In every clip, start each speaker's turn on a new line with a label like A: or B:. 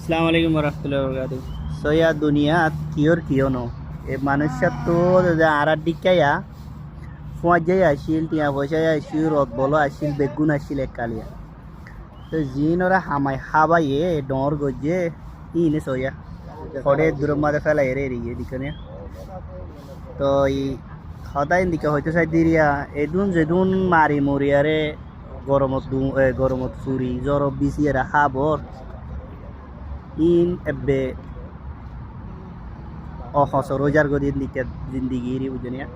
A: আসসালামু আলাইকুম রহমতুল্লাহ বরকাত। সয়া দুনিয়া কিয়র কিয় ন এ মানুষের তো আড়ার দিকাইয়া ফুয়া যাই আসিল টিয়া পয়সা আসিল রদ বলো আসিল বেগুন আসিল এককালিয়া তো জিন ওরা হামাই হাবাইয়ে ডর গজে ইনে সয়া ফড়ে দূরের মাঝে ফেলাই রে এড়িয়ে দিকে তো এই সদাই দিকে হয়তো চাই দিরিয়া এদুন যেদুন মারি মরিয়ারে গরমত চুরি জ্বর বিচিয়ে খাবর ইন ebbe অহস রোজার গদিন দিকে জিন্দিগিরি বুঝনিয়া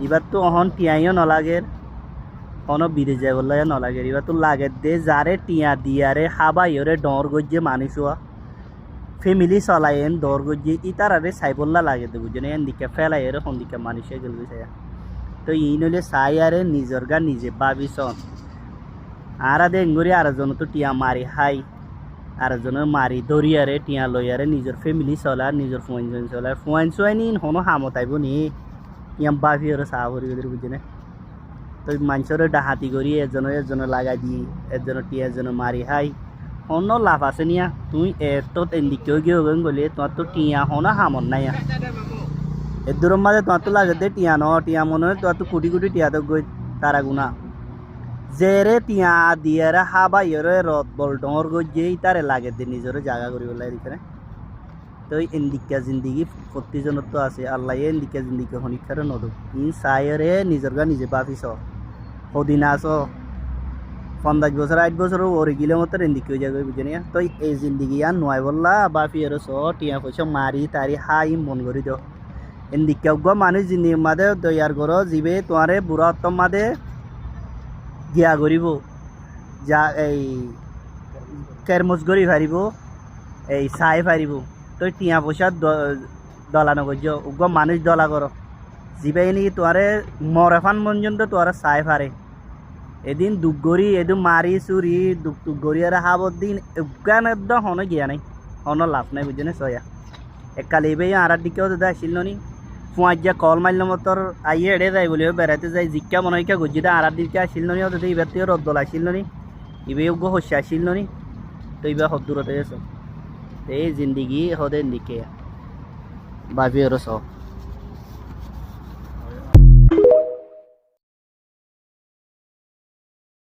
A: এবার তো অহন টিয়াইও নলাগের কোনো বিদেশ যায় বললে নলাগের এবার তো লাগে দে যারে টিয়া দিয়ারে হাবাইরে ডর গজ্জে মানুষ ফ্যামিলি চলাইন ডর গজ্জে ইতারারে সাইবল্লা লাগে দে বুঝনে এন দিকে ফেলাইরে হন দিকে মানুষে গেল চাই তো ই নইলে চাই আরে নিজর গা নিজে ভাবিছন আর দেঙ্গুরি আরেকজন তো টিয়া মারি হাই আরেকজনের মারি দরিয়ারে টিয়া লইয়ারে নিজের ফ্যামিলি চলার নিজের ফুয়াইন চলার ফুয়াইন চুয়াইনি হনো হামত আইব নি ইয়াম বাফিওরে চাহ করি ওদের বুঝিনে তো মানুষের ডাহাতি করি এজনের লাগাই দি এজনের টিয়া এজনের মারি হাই হনো লাভ আছে নিয়া তুই এত এদিকেও গিয়ে গেলে তোমার তো টিয়া হনো হামত নাই এর দূরের মাঝে তোমার তো লাগে দে টিয়া ন টিয়া মনে হয় তোমার তো কোটি কোটি টিয়া তো গই তারা গুণা জেরে টিয়া দিয়ারে হাবা ইয়রে রদ বল ডর গজে তারে লাগে দে নিজের জায়গা করি বলে এখানে তো এন্দিকা জিন্দিগি প্রতিজনের তো আছে আল্লাহ এন্দিকা জিন্দিগি হনিকারে নদু ই সায়রে নিজের গা নিজে বাফিস সদিনা আস 50 বছর 8 বছর ওরে গিলে মতো এন্দিকে হয়ে যাবে বুঝে নিয়া তো এই জিন্দিগি আর নয় বললা বাফি এর স টিয়া পয়সা মারি তারি হাই মন করি দিও এন্দিকা গো মানুষ জিন্দিগি মাদে তৈয়ার করো জিবে তোমারে বুড়া উত্তম মাদে গিয়া করিব যা এই কেরমজ করি পারিব এই চাই পারিব তো টিয়া পয়সা দলা নগর উগ্র মানুষ দলা কর যিবাই নি তোয়ারে মরেফান পর্যন্ত তোয়ারে চাই পারে এদিন দুগরি এদিন মারি চুরি দুগরি আর হাবর দিন উগান একদম হনো গিয়া নাই হনো লাভ নাই বুঝে সয়া একাল এবার আর দিকেও দাদা আসিল নি ফুয়ার যা কল মারল মতর আইয়ে এড়ে যায় বলে বেড়াইতে যাই জিজ্ঞা মনে হয় গজ্জিটা আর দিকে আসিল নি ওদের এবার থেকে রদ্দল আসিল নি এবার উগ্র হস্যা আসিল নি তো এবার হদ্দূরতে গেছো এই জিন্দিগি হদের দিকে ভাবি ওর সব